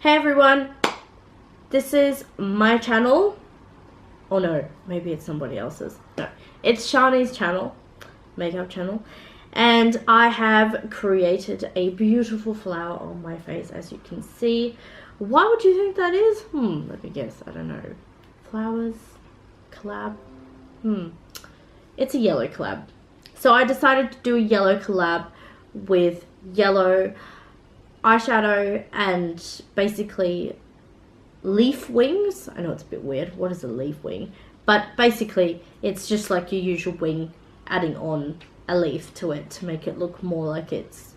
Hey everyone, this is my channel. Oh no, maybe it's somebody else's. No, it's Shani's channel, makeup channel. And I have created a beautiful flower on my face, as you can see. Why would you think that is? Let me guess, I don't know. Flowers, collab. It's a yellow collab. So I decided to do a yellow collab with yellow eyeshadow and basically leaf wings. I know it's a bit weird. What is a leaf wing? But basically it's just like your usual wing, adding on a leaf to it to make it look more like it's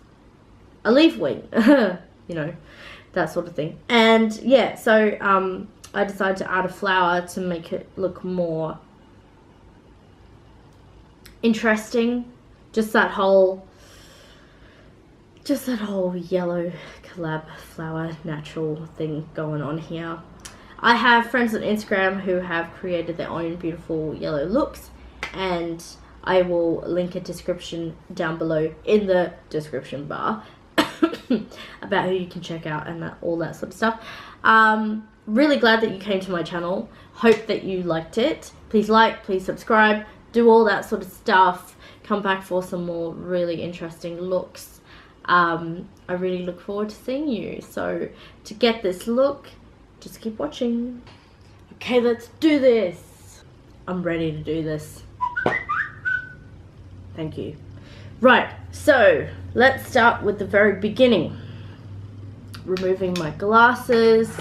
a leaf wing. You know, that sort of thing. And yeah, so I decided to add a flower to make it look more interesting. Just that whole yellow collab flower natural thing going on here. I have friends on Instagram who have created their own beautiful yellow looks, and I will link a description down below in the description bar about who you can check out and all that sort of stuff. Really glad that you came to my channel. Hope that you liked it. Please like, please subscribe, do all that sort of stuff. Come back for some more really interesting looks. I really look forward to seeing you. So to get this look, just keep watching. Okay, let's do this. I'm ready to do this. Thank you. Right, so let's start with the very beginning. Removing my glasses.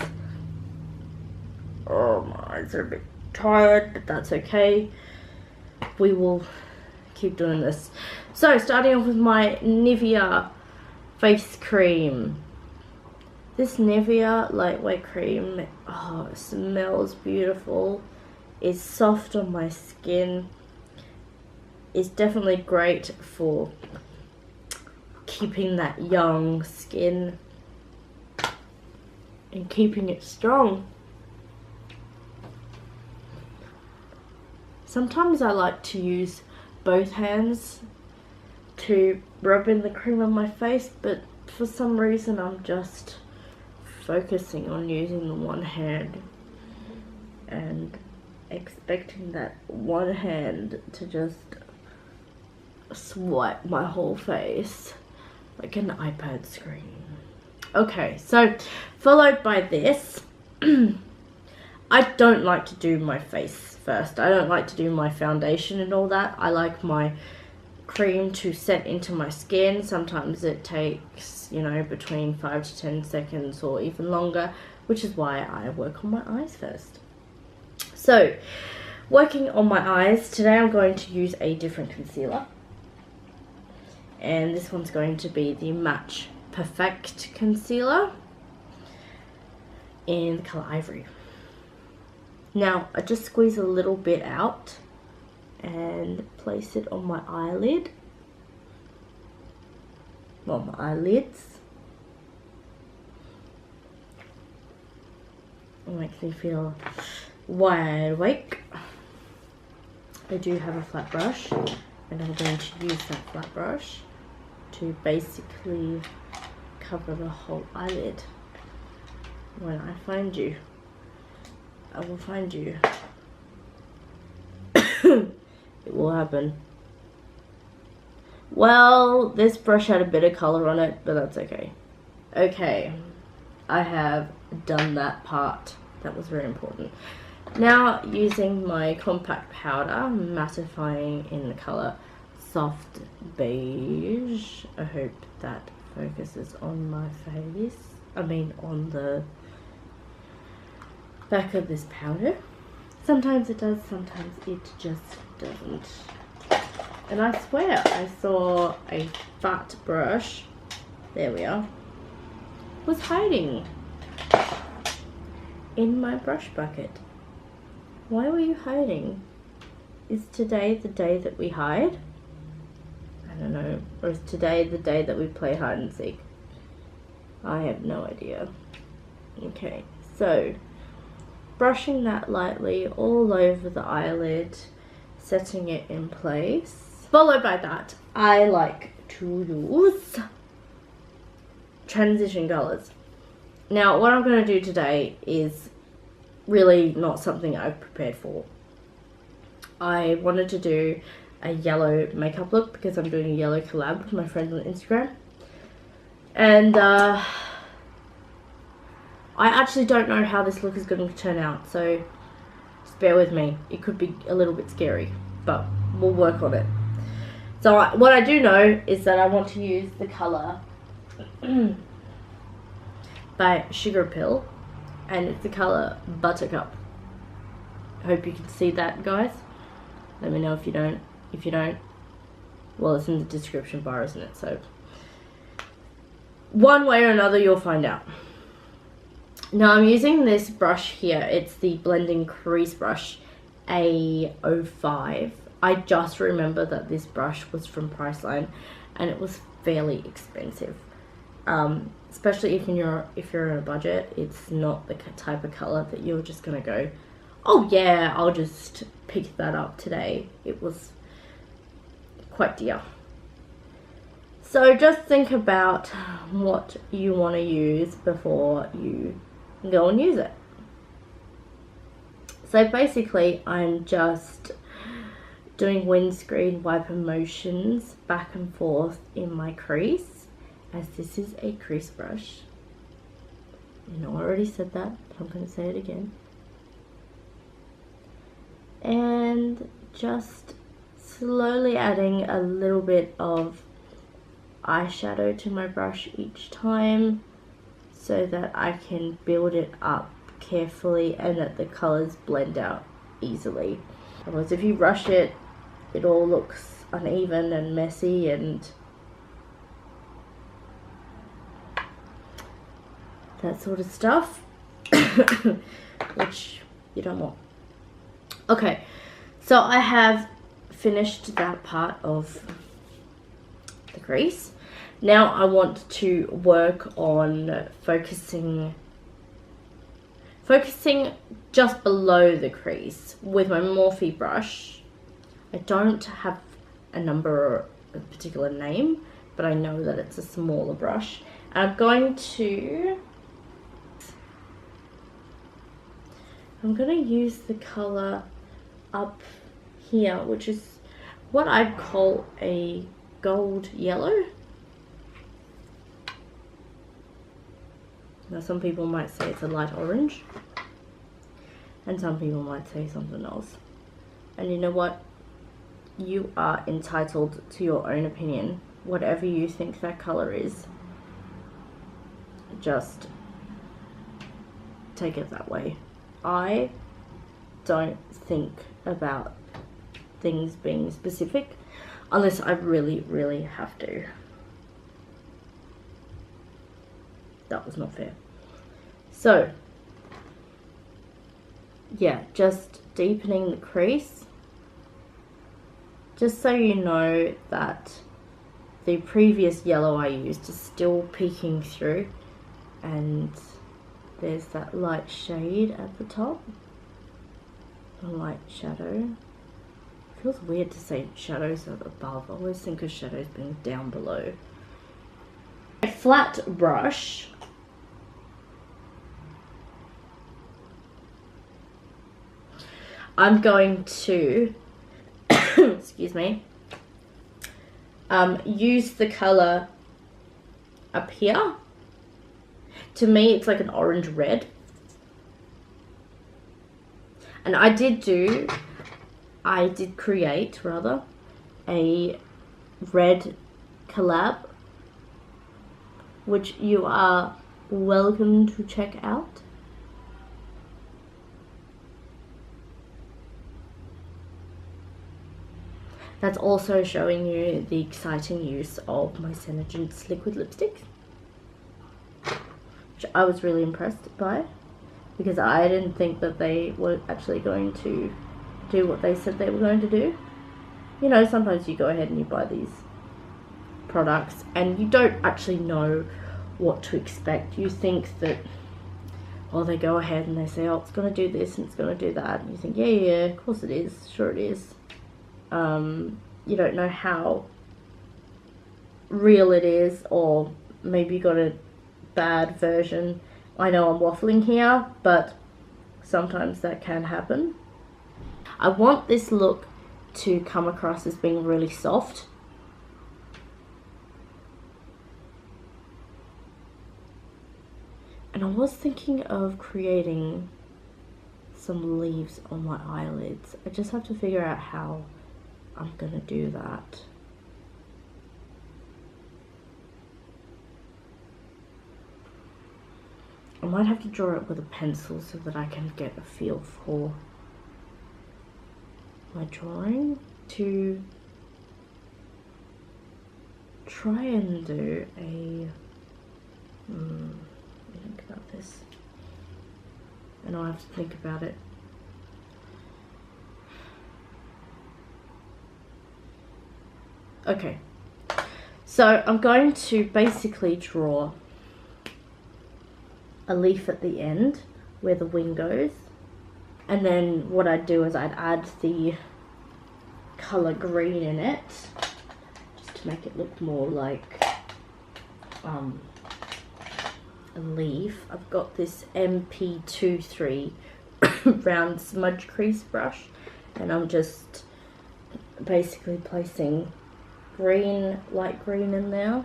Oh, my eyes are a bit tired, but that's okay. We will keep doing this. So starting off with my Nivea face cream. This Nivea lightweight cream, oh, it smells beautiful. It's soft on my skin. It's definitely great for keeping that young skin and keeping it strong. Sometimes I like to use both hands to rub in the cream on my face, but for some reason I'm just focusing on using the one hand and expecting that one hand to just swipe my whole face like an iPad screen. Okay, so followed by this. I don't like to do my face first. I don't like to do my foundation and all that. I like my cream to set into my skin. Sometimes it takes, you know, between 5 to 10 seconds or even longer, which is why I work on my eyes first. So, working on my eyes, today I'm going to use a different concealer. And this one's going to be the Match Perfect Concealer in the colour Ivory. Now, I just squeeze a little bit out and place it on my eyelid. Well, my eyelids. It makes me feel wide awake. I do have a flat brush, and I'm going to use that flat brush to basically cover the whole eyelid. When I find you, I will find you. It will happen. Well, this brush had a bit of colour on it, but that's okay. Okay, I have done that part. That was very important. Now, using my compact powder, mattifying in the colour Soft Beige. I hope that focuses on my face. I mean, on the back of this powder. Sometimes it does, sometimes it just doesn't. And I swear I saw a fat brush, there we are, was hiding in my brush bucket. Why were you hiding? Is today the day that we hide? I don't know. Or is today the day that we play hide and seek? I have no idea. Okay, so brushing that lightly all over the eyelid, setting it in place. Followed by that, I like to use transition colors. Now, what I'm going to do today is really not something I've prepared for. I wanted to do a yellow makeup look because I'm doing a yellow collab with my friends on Instagram. And I actually don't know how this look is going to turn out, so just bear with me. It could be a little bit scary, but we'll work on it. So what I do know is that I want to use the colour by Sugar Pill, and it's the colour Buttercup. I hope you can see that, guys. Let me know if you don't. If you don't, well, it's in the description bar, isn't it? So one way or another, you'll find out. Now I'm using this brush here. It's the Blending Crease Brush A05. I just remember that this brush was from Priceline, and it was fairly expensive. Especially if you're on a budget, it's not the type of color that you're just gonna go, oh yeah, I'll just pick that up today. It was quite dear. So just think about what you want to use before you go and use it. So basically, I'm just doing windscreen wiper motions back and forth in my crease, as this is a crease brush. You know, I already said that, but I'm going to say it again. And just slowly adding a little bit of eyeshadow to my brush each time so that I can build it up carefully and that the colors blend out easily. Otherwise, if you rush it, it all looks uneven and messy and that sort of stuff, which you don't want. Okay, so I have finished that part of the crease. Now I want to work on focusing just below the crease with my Morphe brush. I don't have a number or a particular name, but I know that it's a smaller brush. And I'm going to use the color up here, which is what I'd call a gold yellow. Now some people might say it's a light orange, and some people might say something else. And you know what? You are entitled to your own opinion. Whatever you think that color is, just take it that way. I don't think about things being specific unless I really, really have to. That was not fair. So, yeah, just deepening the crease. Just so you know that the previous yellow I used is still peeking through, and there's that light shade at the top, a light shadow. It feels weird to say shadows are above. I always think of shadows being down below. A flat brush. I'm going to excuse me, use the color up here. To me, it's like an orange red. And I did create rather a red collab, which you are welcome to check out. That's also showing you the exciting use of my Senegence liquid lipstick, which I was really impressed by, because I didn't think that they were actually going to do what they said they were going to do. You know, sometimes you go ahead and you buy these products and you don't actually know what to expect. You think that, well, they go ahead and they say, oh, it's going to do this and it's going to do that, and you think, yeah, of course it is, sure it is. You don't know how real it is, or maybe you got a bad version I know I'm waffling here, but sometimes that can happen. I want this look to come across as being really soft. And I was thinking of creating some leaves on my eyelids. I just have to figure out how I'm gonna do that. I might have to draw it with a pencil so that I can get a feel for my drawing, to try and do a let me think about this. I know I have to think about it. Okay, so I'm going to basically draw a leaf at the end where the wing goes, and then what I'd do is I'd add the color green in it just to make it look more like a leaf. I've got this MP23 round smudge crease brush, and I'm just basically placing green, light green in there.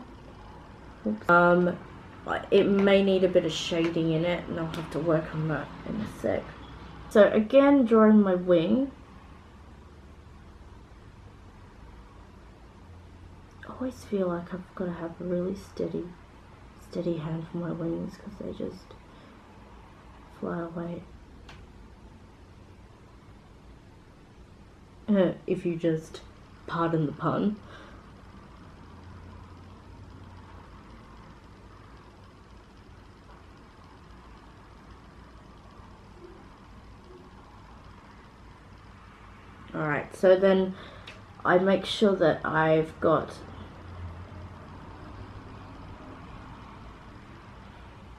Oops. It may need a bit of shading in it, and I'll have to work on that in a sec. So again, drawing my wing. I always feel like I've got to have a really steady hand for my wings, because they just fly away. If you just pardon the pun. Alright, so then I make sure that I've got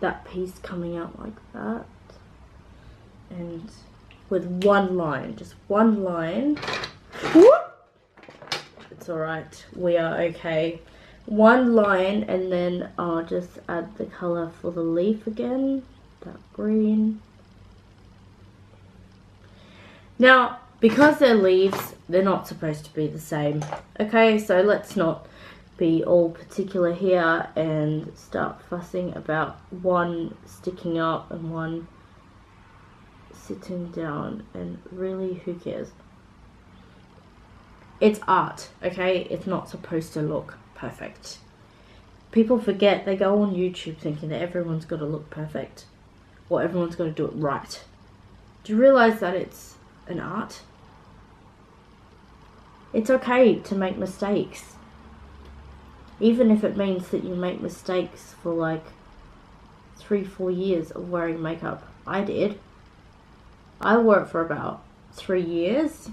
that piece coming out like that, and with one line, just one line. It's alright, we are okay. One line, and then I'll just add the colour for the leaf again, that green. Now, because they're leaves, they're not supposed to be the same. Okay, so let's not be all particular here and start fussing about one sticking up and one sitting down, and really, who cares? It's art, okay? It's not supposed to look perfect. People forget, they go on YouTube thinking that everyone's got to look perfect, or everyone's got to do it right. Do you realize that it's an art? It's okay to make mistakes, even if it means that you make mistakes for like 3-4 years of wearing makeup. I did. I wore it for about 3 years.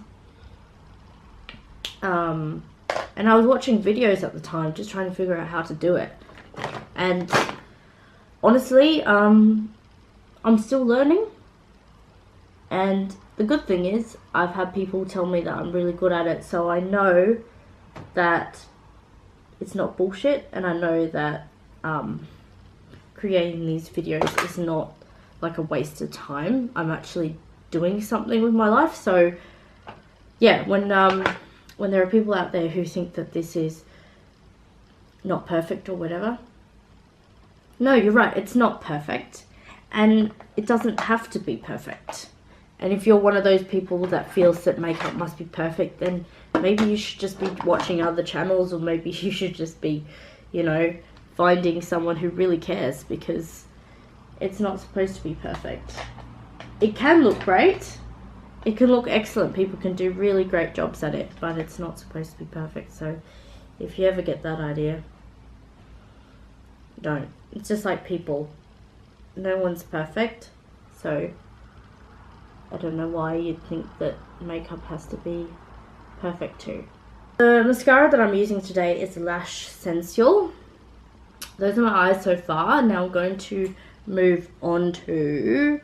And I was watching videos at the time, just trying to figure out how to do it. And honestly, I'm still learning. And the good thing is, I've had people tell me that I'm really good at it, so I know that it's not bullshit, and I know that creating these videos is not like a waste of time. I'm actually doing something with my life. So yeah, when there are people out there who think that this is not perfect or whatever, no, you're right, it's not perfect, and it doesn't have to be perfect. And if you're one of those people that feels that makeup must be perfect, then maybe you should just be watching other channels, or maybe you should just be, you know, finding someone who really cares, because it's not supposed to be perfect. It can look great. It can look excellent. People can do really great jobs at it, but it's not supposed to be perfect. So if you ever get that idea, don't. It's just like people. No one's perfect, so I don't know why you'd think that makeup has to be perfect too. The mascara that I'm using today is Lash Sensual. Those are my eyes so far. Now I'm going to move on to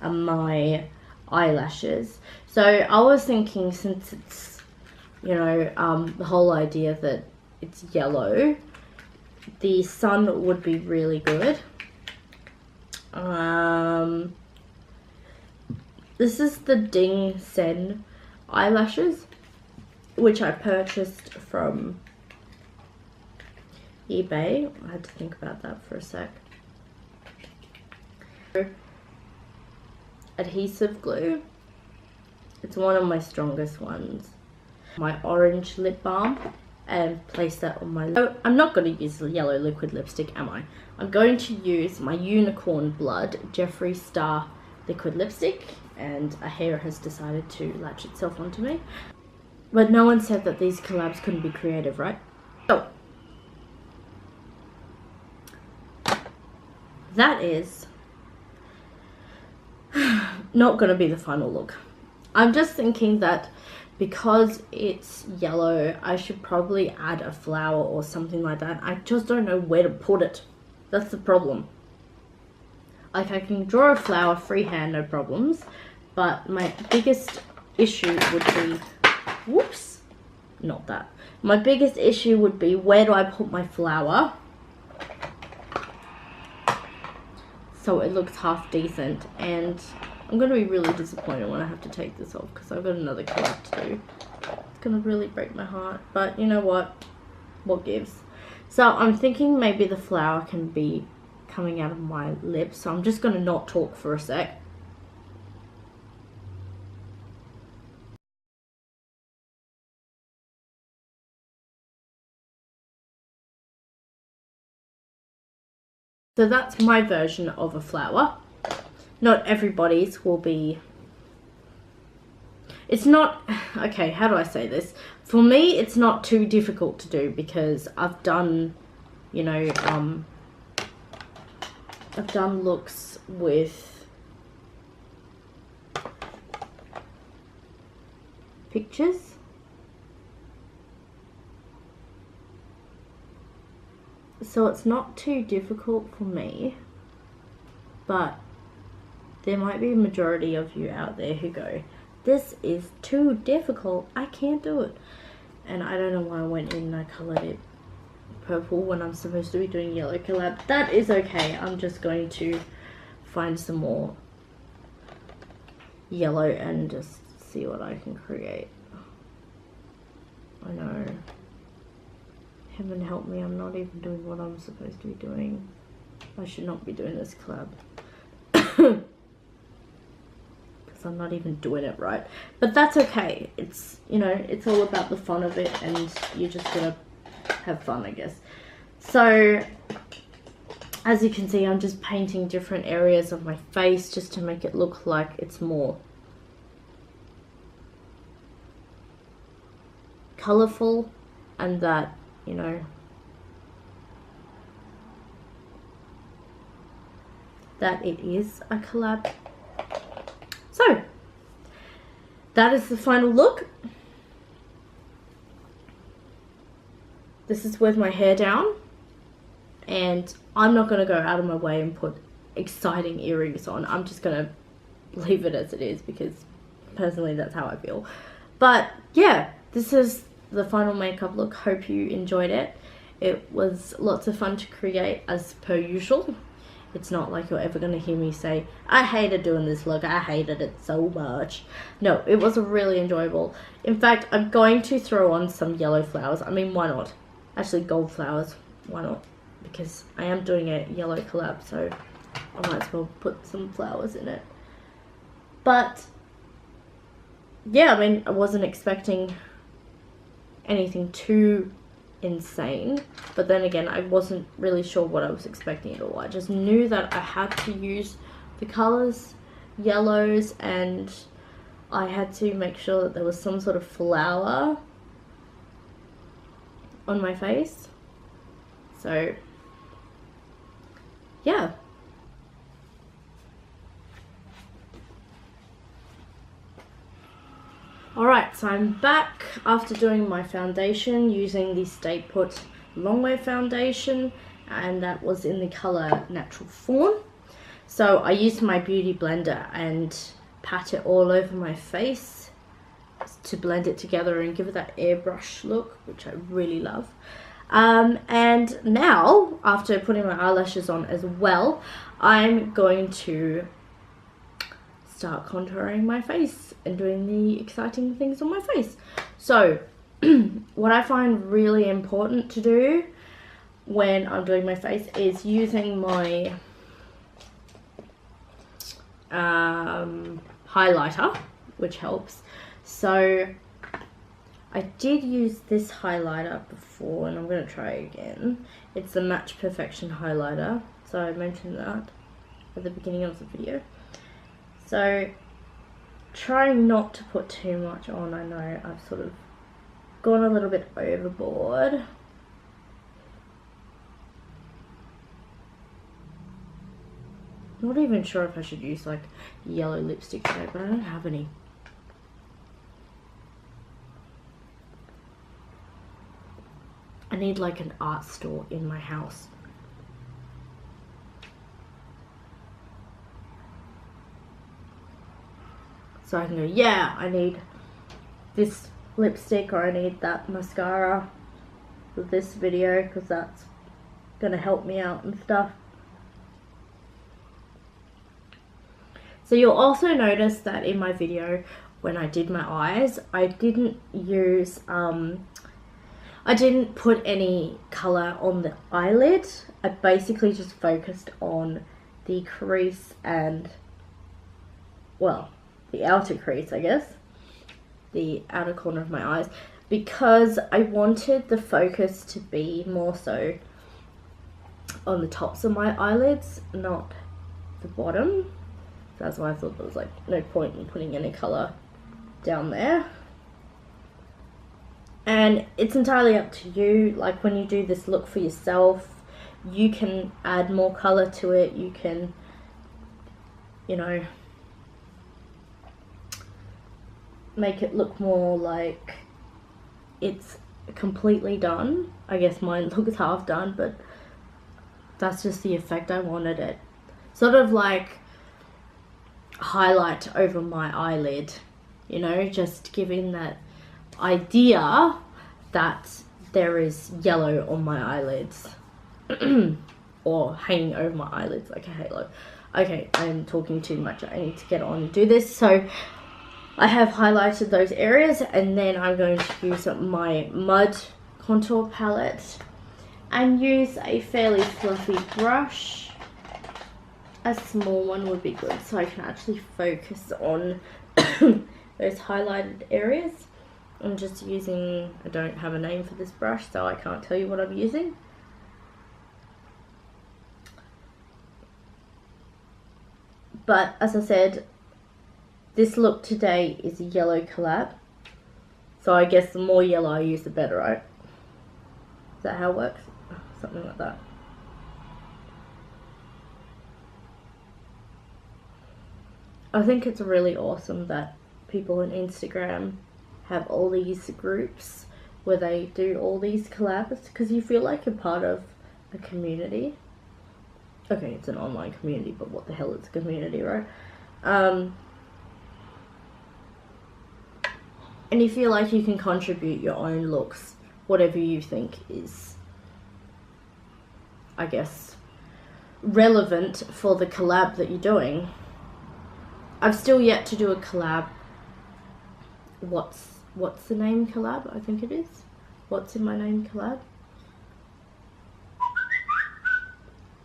my eyelashes. So I was thinking, since it's, you know, the whole idea that it's yellow, the sun would be really good. This is the Ding Sen eyelashes, which I purchased from eBay. I had to think about that for a sec. Adhesive glue. It's one of my strongest ones. My orange lip balm, and place that on my... Oh, I'm not going to use the yellow liquid lipstick, am I? I'm going to use my Unicorn Blood Jeffree Star liquid lipstick, and a hair has decided to latch itself onto me. But no one said that these collabs couldn't be creative, right? So that is not going to be the final look. I'm just thinking that because it's yellow, I should probably add a flower or something like that. I just don't know where to put it. That's the problem. Like, I can draw a flower freehand, no problems. But my biggest issue would be... Whoops. Not that. My biggest issue would be, where do I put my flower so it looks half decent? And I'm going to be really disappointed when I have to take this off, because I've got another collab to do. It's going to really break my heart. But you know what? What gives? So I'm thinking maybe the flower can be coming out of my lips. So I'm just going to not talk for a sec. So that's my version of a flower. Not everybody's will be... It's not... Okay, how do I say this? For me, it's not too difficult to do, because I've done, you know, I've done looks with pictures. So it's not too difficult for me, but there might be a majority of you out there who go, this is too difficult, I can't do it. And I don't know why I went in and I coloured it purple when I'm supposed to be doing yellow collab. That is okay. I'm just going to find some more yellow and just see what I can create. I know. Heaven help me, I'm not even doing what I'm supposed to be doing. I should not be doing this collab. Because I'm not even doing it right. But that's okay. It's, you know, it's all about the fun of it, and you're just gonna have fun, I guess. So, as you can see, I'm just painting different areas of my face just to make it look like it's more colourful, and that, you know, that it is a collab. So, that is the final look. This is with my hair down, and I'm not going to go out of my way and put exciting earrings on. I'm just going to leave it as it is, because personally that's how I feel. But yeah, this is the final makeup look. Hope you enjoyed it. It was lots of fun to create, as per usual. It's not like you're ever going to hear me say, I hated doing this look, I hated it so much. No, it was really enjoyable. In fact, I'm going to throw on some yellow flowers. I mean, why not? Actually, gold flowers. Why not? Because I am doing a yellow collab, so I might as well put some flowers in it. But, yeah, I mean, I wasn't expecting anything too insane, but then again, I wasn't really sure what I was expecting at all. I just knew that I had to use the colors, yellows, and I had to make sure that there was some sort of flower on my face. So yeah. Alright, so I'm back after doing my foundation using the Stay Put Longwear foundation, and that was in the colour Natural Fawn. So I used my beauty blender and pat it all over my face to blend it together and give it that airbrush look, which I really love. And now, after putting my eyelashes on as well, I'm going to start contouring my face and doing the exciting things on my face. So what I find really important to do when I'm doing my face is using my highlighter, which helps. So I did use this highlighter before, and I'm going to try it again. It's the Match Perfection highlighter, so I mentioned that at the beginning of the video. So trying not to put too much on. I know I've sort of gone a little bit overboard. Not even sure if I should use like yellow lipstick today, but I don't have any. I need like an art store in my house. So I can go, yeah, I need this lipstick, or I need that mascara for this video, because that's gonna help me out and stuff. So you'll also notice that in my video when I did my eyes, I didn't use I didn't put any colour on the eyelid. I basically just focused on the crease and, well, the outer crease, I guess, the outer corner of my eyes, because I wanted the focus to be more so on the tops of my eyelids, not the bottom. So that's why I thought there was like no point in putting any colour down there. And it's entirely up to you. Like when you do this look for yourself, you can add more colour to it. You can, you know, make it look more like it's completely done. I guess mine looks half done, but that's just the effect I wanted it. Sort of like highlight over my eyelid, you know, just giving that idea that there is yellow on my eyelids or hanging over my eyelids like a halo. Okay, I'm talking too much. I need to get on and do this. So I have highlighted those areas, and then I'm going to use my mud contour palette and use a fairly fluffy brush. A small one would be good, so I can actually focus on those highlighted areas. I'm just using, I don't have a name for this brush, so I can't tell you what I'm using. But as I said, this look today is a yellow collab. So I guess the more yellow I use, the better, right? Is that how it works? Something like that. I think it's really awesome that people on Instagram have all these groups where they do all these collabs, because you feel like you're part of a community. Okay, it's an online community, but what the hell is a community, right? And you feel like you can contribute your own looks, whatever you think is, I guess, relevant for the collab that you're doing. I've still yet to do a collab. What's the name collab? I think it is. What's in my name collab?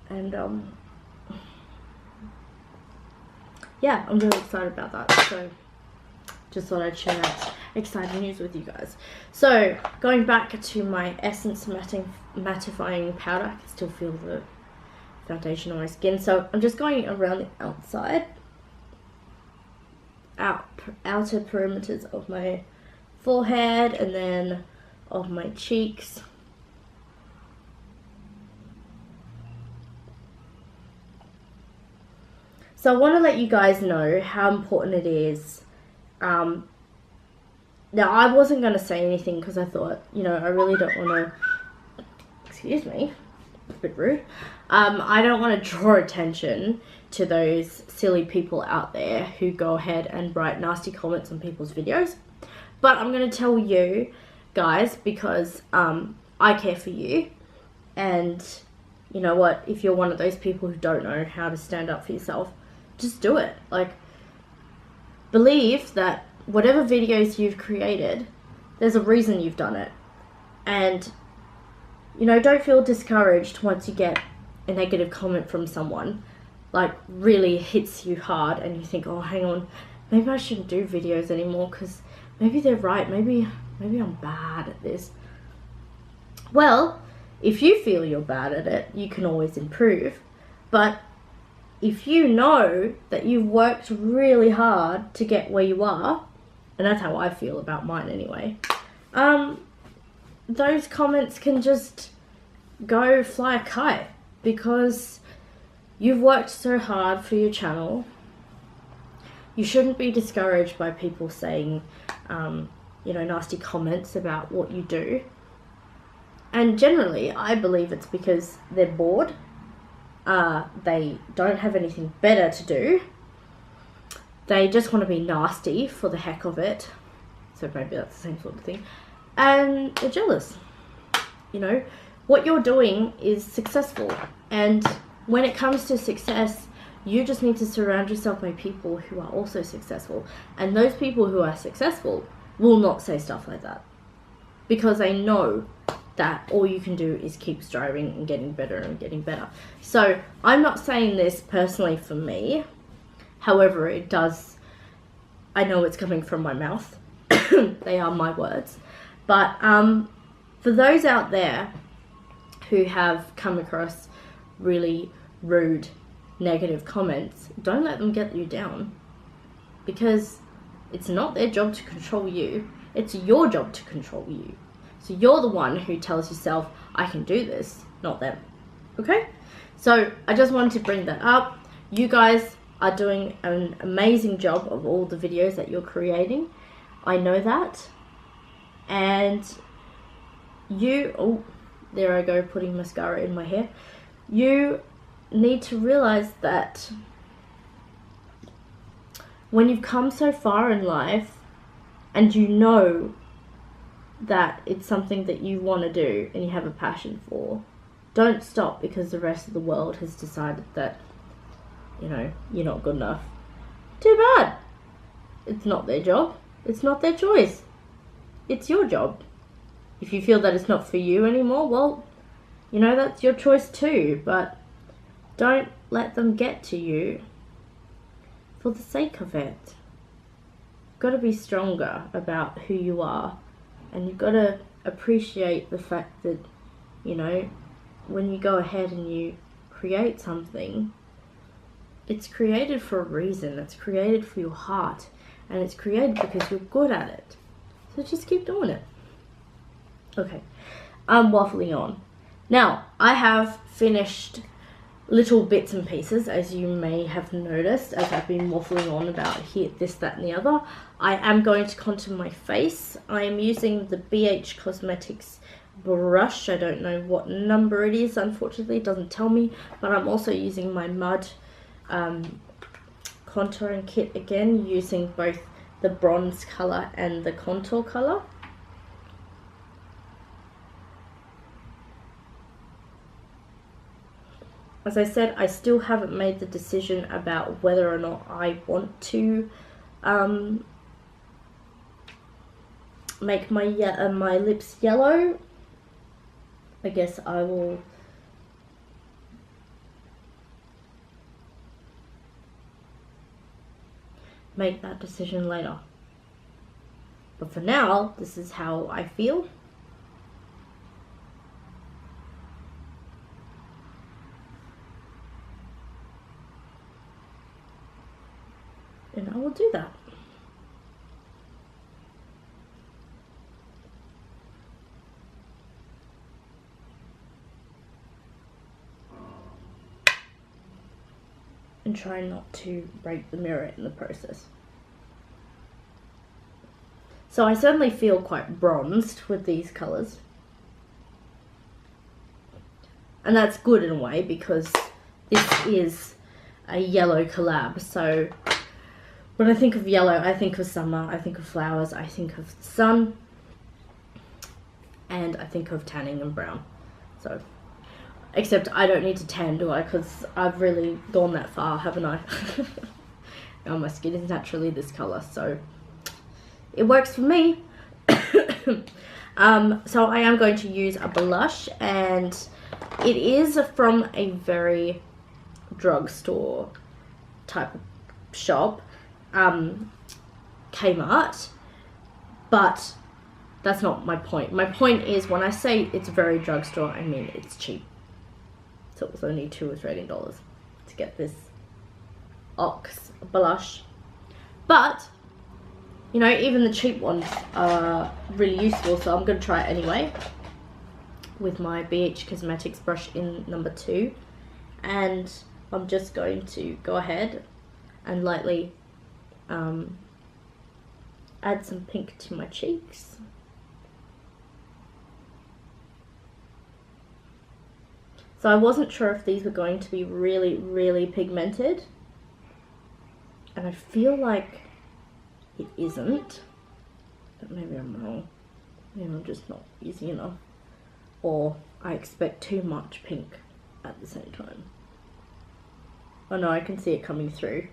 And yeah, I'm really excited about that. So just thought I'd share that exciting news with you guys. So going back to my Essence mattifying powder, I can still feel the foundation on my skin. So I'm just going around the outside, outer perimeters of my forehead, and then of my cheeks. So I want to let you guys know how important it is. Now I wasn't going to say anything because I thought, you know, I really don't want to, excuse me, a bit rude. I don't want to draw attention to those silly people out there who go ahead and write nasty comments on people's videos. But I'm going to tell you guys because I care for you, and you know what, if you're one of those people who don't know how to stand up for yourself, just do it. Like, believe that whatever videos you've created, there's a reason you've done it. And, you know, don't feel discouraged once you get a negative comment from someone, like really hits you hard and you think, oh, hang on, maybe I shouldn't do videos anymore because maybe they're right, maybe I'm bad at this. Well, if you feel you're bad at it, you can always improve. But if you know that you've worked really hard to get where you are, and that's how I feel about mine anyway, those comments can just go fly a kite, because you've worked so hard for your channel. You shouldn't be discouraged by people saying, you know, nasty comments about what you do. And generally, I believe it's because they're bored. They don't have anything better to do. They just want to be nasty for the heck of it. So maybe that's the same sort of thing. And they're jealous. You know, what you're doing is successful. And when it comes to success, you just need to surround yourself by people who are also successful. And those people who are successful will not say stuff like that, because they know that all you can do is keep striving and getting better and getting better. So I'm not saying this personally for me. However, it does, I know it's coming from my mouth. They are my words. But for those out there who have come across really rude, negative comments, don't let them get you down, because it's not their job to control you. It's your job to control you. So you're the one who tells yourself, I can do this, not them. Okay? So I just wanted to bring that up. You guys are doing an amazing job of all the videos that you're creating. I know that. And you, oh, there I go, putting mascara in my hair. You need to realize that when you've come so far in life and you know that it's something that you want to do and you have a passion for, don't stop because the rest of the world has decided that, you know, you're not good enough. Too bad. It's not their job. It's not their choice. It's your job. If you feel that it's not for you anymore, well, you know, that's your choice too, but don't let them get to you for the sake of it. You've got to be stronger about who you are, and you've got to appreciate the fact that, you know, when you go ahead and you create something, it's created for a reason. It's created for your heart, and it's created because you're good at it. So just keep doing it. Okay, I'm waffling on. Now, I have finished little bits and pieces, as you may have noticed, as I've been waffling on about here, this, that, and the other. I am going to contour my face. I am using the BH Cosmetics brush. I don't know what number it is, unfortunately, it doesn't tell me, but I'm also using my Mud contouring kit again, using both the bronze color and the contour color. As I said, I still haven't made the decision about whether or not I want to make my my lips yellow. I guess I will make that decision later. But for now, this is how I feel. And I will do that. And try not to break the mirror in the process. So I certainly feel quite bronzed with these colours. And that's good in a way, because this is a yellow collab. So when I think of yellow, I think of summer, I think of flowers, I think of the sun. and I think of tanning and brown. So, except I don't need to tan, do I? Because I've really gone that far, haven't I? Now my skin is naturally this colour, so it works for me. So I am going to use a blush, and it is from a very drugstore type of shop, Kmart, but that's not my point. My point is, when I say it's very drugstore, I mean it's cheap. So it was only $2 Australian to get this Ox blush. But, you know, even the cheap ones are really useful, so I'm going to try it anyway with my BH Cosmetics brush in number 2. And I'm just going to go ahead and lightly add some pink to my cheeks. So I wasn't sure if these were going to be really, really pigmented, and I feel like it isn't, but maybe I'm wrong. Maybe I'm just not easy enough, or I expect too much pink at the same time. Oh no, I can see it coming through.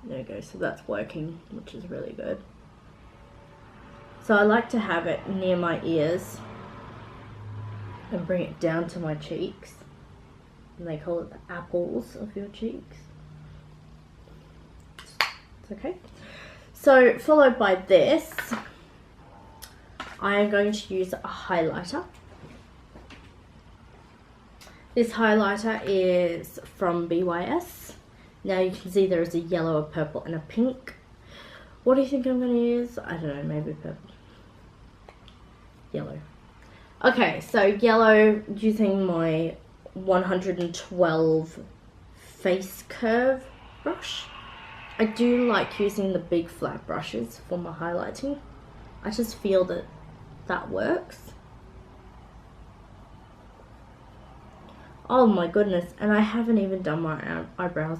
There we go, so that's working, which is really good. So I like to have it near my ears and bring it down to my cheeks. And they call it the apples of your cheeks. It's okay. So followed by this, I am going to use a highlighter. This highlighter is from BYS. Now you can see there is a yellow, a purple and a pink. What do you think I'm going to use? I don't know, maybe purple. Yellow. Okay, so yellow, using my 112 face curve brush. I do like using the big flat brushes for my highlighting. I just feel that that works. Oh my goodness, and I haven't even done my eyebrows.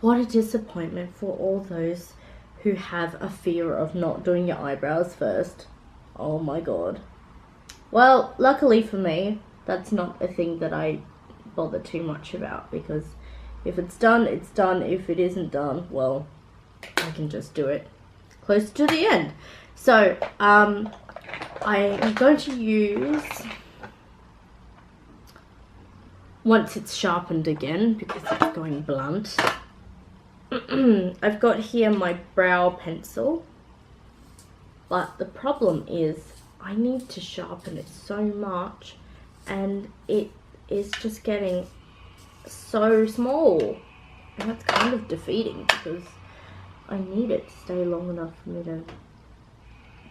What a disappointment for all those who have a fear of not doing your eyebrows first. Oh my god. Well, luckily for me, that's not a thing that I bother too much about, because if it's done, it's done. If it isn't done, well, I can just do it close to the end. So, I am going to use, once it's sharpened again, because it's going blunt, I've got here my brow pencil, but the problem is I need to sharpen it so much, and it is just getting so small, and that's kind of defeating, because I need it to stay long enough for me to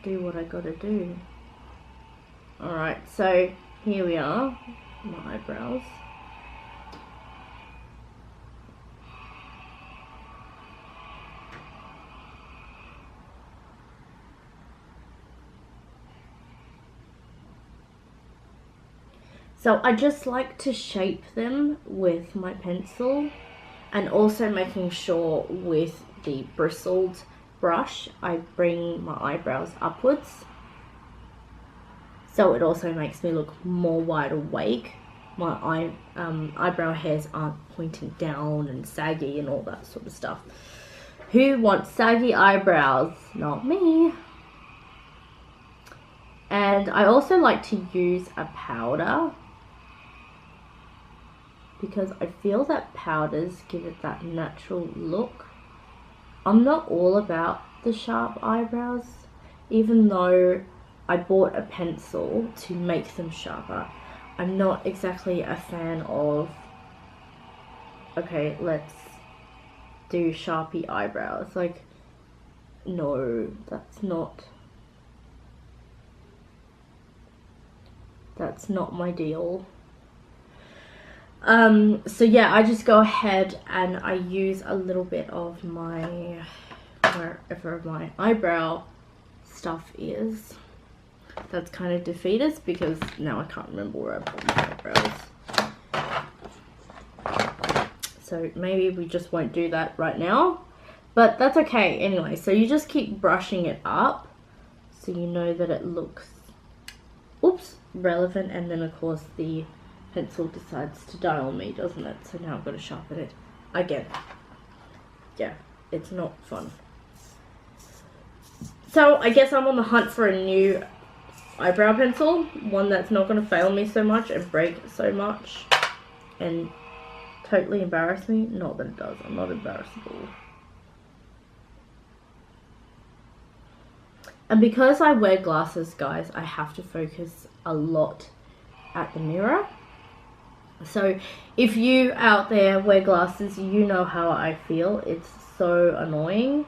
do what I gotta do. Alright, so here we are, my eyebrows. So I just like to shape them with my pencil, and also making sure with the bristled brush I bring my eyebrows upwards, so it also makes me look more wide awake. My eyebrow hairs aren't pointing down and saggy and all that sort of stuff. Who wants saggy eyebrows? Not me. And I also like to use a powder, because I feel that powders give it that natural look. I'm not all about the sharp eyebrows, even though I bought a pencil to make them sharper. I'm not exactly a fan of, okay, let's do Sharpie eyebrows. Like, no, that's not my deal. So yeah, I just go ahead and I use a little bit of my, wherever my eyebrow stuff is. That's kind of defeatist, because now I can't remember where I put my eyebrows. So maybe we just won't do that right now, but that's okay anyway. So you just keep brushing it up so you know that it looks, oops, relevant. And then of course the pencil decides to die on me, doesn't it? So now I've got to sharpen it again. Yeah, it's not fun. So I guess I'm on the hunt for a new eyebrow pencil, one that's not going to fail me so much and break so much and totally embarrass me. Not that it does, I'm not embarrassable. And because I wear glasses, guys, I have to focus a lot at the mirror. So if you out there wear glasses, you know how I feel. It's so annoying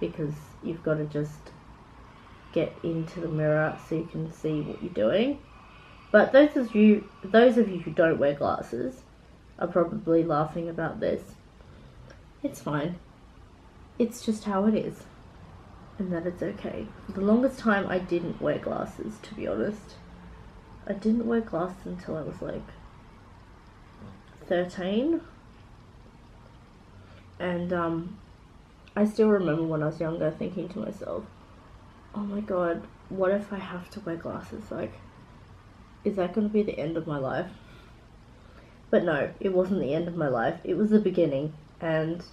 because you've got to just get into the mirror so you can see what you're doing. But those of you who don't wear glasses are probably laughing about this. It's fine. It's just how it is. And that it's okay. For the longest time I didn't wear glasses, to be honest. I didn't wear glasses until I was like 13. And I still remember when I was younger thinking to myself, oh my god, what if I have to wear glasses? Like, is that going to be the end of my life? But no, it wasn't the end of my life. It was the beginning. And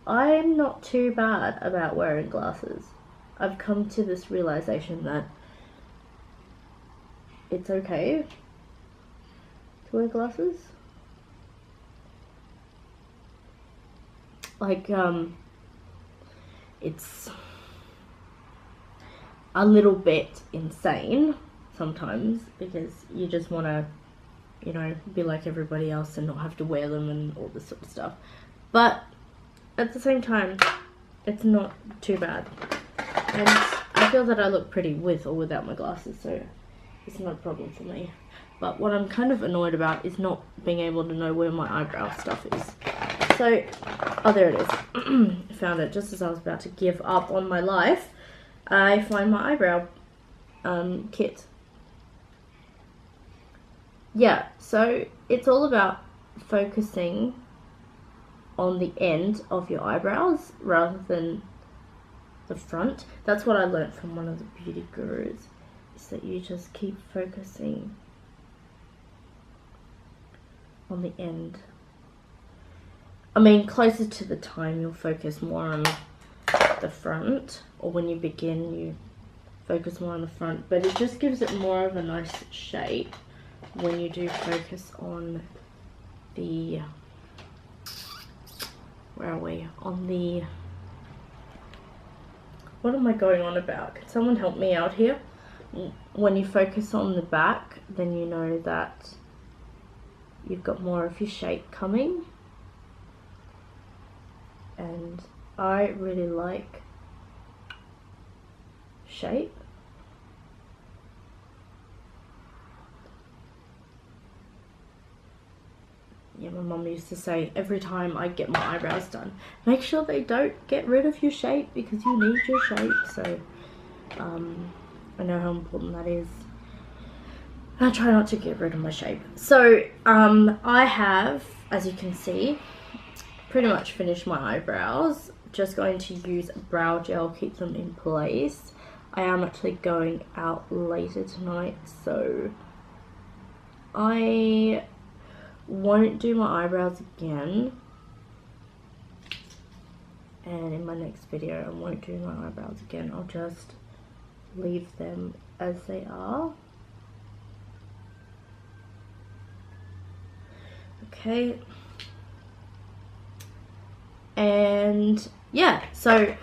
I'm not too bad about wearing glasses. I've come to this realization that it's okay to wear glasses. Like, it's a little bit insane sometimes because you just want to, you know, be like everybody else and not have to wear them and all this sort of stuff. But at the same time, it's not too bad. And I feel that I look pretty with or without my glasses, so it's not a problem for me. But what I'm kind of annoyed about is not being able to know where my eyebrow stuff is. So, oh, there it is. I found it just as I was about to give up on my life. I find my eyebrow kit. Yeah, so it's all about focusing on the end of your eyebrows rather than the front. That's what I learned from one of the beauty gurus, is that you just keep focusing on the end. I mean, closer to the time you'll focus more on the front, or when you begin you focus more on the front, but it just gives it more of a nice shape when you do focus on the, where are we, on the, what am I going on about? Can someone help me out here? When you focus on the back, then you know that you've got more of your shape coming. And I really like shape. Yeah, my mum used to say every time I get my eyebrows done, make sure they don't get rid of your shape because you need your shape. So I know how important that is. I try not to get rid of my shape. So I have, as you can see, pretty much finished my eyebrows. Just going to use brow gel, keep them in place. I am actually going out later tonight, so I won't do my eyebrows again. And in my next video, I won't do my eyebrows again. I'll just leave them as they are. Okay. And yeah, so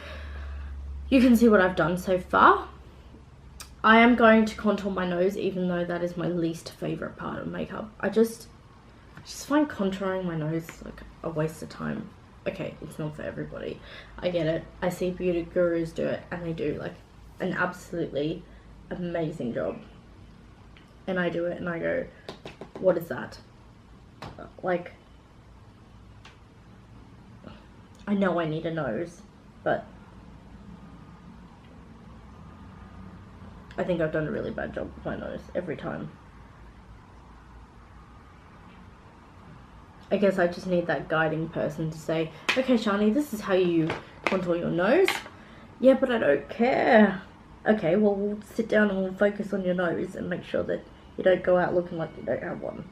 you can see what I've done so far. I am going to contour my nose, even though that is my least favorite part of makeup. I just find contouring my nose like a waste of time. Okay, it's not for everybody. I get it. I see beauty gurus do it and they do like an absolutely amazing job. And I do it and I go, what is that? Like, I know I need a nose, but I think I've done a really bad job with my nose every time. I guess I just need that guiding person to say, okay, Shani, this is how you contour your nose. Yeah, but I don't care. Okay, well, we'll sit down and we'll focus on your nose and make sure that you don't go out looking like you don't have one.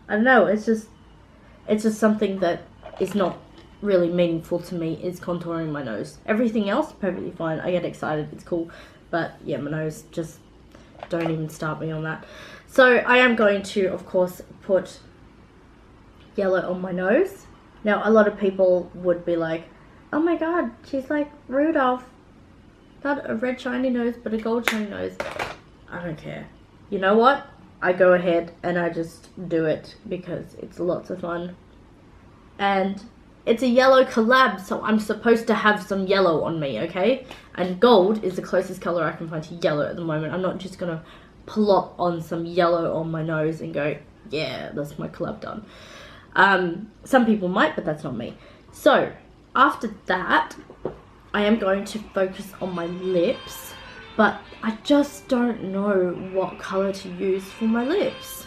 I don't know, it's just something that is not really meaningful to me, is contouring my nose. Everything else, perfectly fine. I get excited, it's cool. But yeah, my nose, just don't even start me on that. So I am going to, of course, put yellow on my nose. Now, a lot of people would be like, oh my god, she's like Rudolph. Not a red shiny nose, but a gold shiny nose. I don't care. You know what? I go ahead and I just do it because it's lots of fun. And it's a yellow collab, so I'm supposed to have some yellow on me, okay? And gold is the closest color I can find to yellow at the moment. I'm not just gonna plop on some yellow on my nose and go, yeah, that's my collab done. Some people might, but that's not me. So, after that, I am going to focus on my lips, but I just don't know what color to use for my lips.